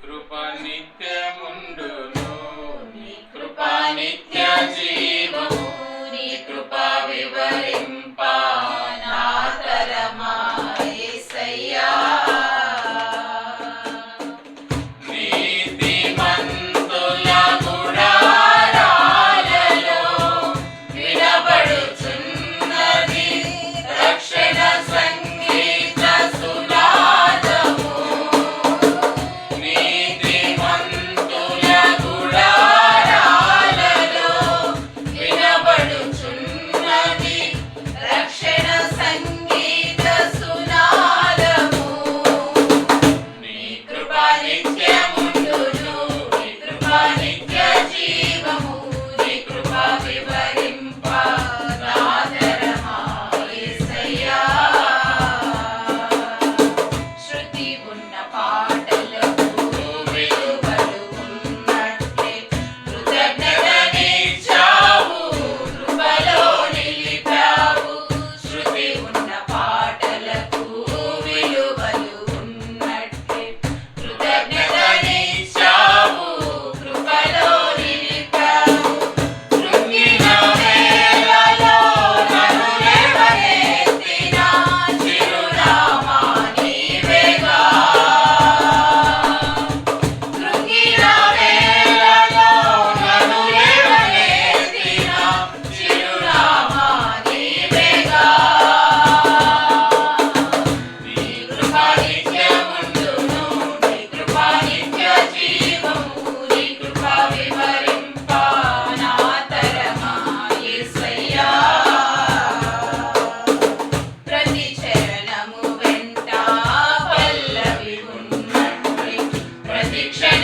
కృప నిత్యముండును, నీ కృప నిత్య జీవము, నీ కృప వివరింప నా తరమా యేసయ్యా. నీతిమంతుల గుడారాలలో వినబడుచున్నది రక్షణ సంగీత సునాదము. నీతిమంతుల గుడారాలలో వినబడుచున్నది రక్షణ సంగీత సునాదము. నీ కృప నిత్యముండును, నీ కృప నిత్య జీవము, నీ కృప వివరింప నా తరమా యేసయ్యా. శృతి ఉన్న పాటలకు విలువలు ఉన్నట్లే కృతజ్ఞతనిచ్చావు, కృపలో నిలిపావు. శృతి ఉన్న పాటలకు విలువలు ఉన్నట్లే కృతజ్ఞతనిచ్చావు, కృపలో నిలిపావు. కృంగిన వేళలో నన్ను లేవనెత్తిన చిరునామా నీవేగా. కృంగిన వేళలో నన్ను లేవనెత్తిన చిరునామా నీవేగా. నీ కృప నిత్యముండును, నీ కృప నిత్య జీవము, నీ కృప వివరింప నా తరమా యేసయ్యా. ప్రతి చరణము వెంట పల్లవి ఉన్నట్లే ప్రతి క్షణము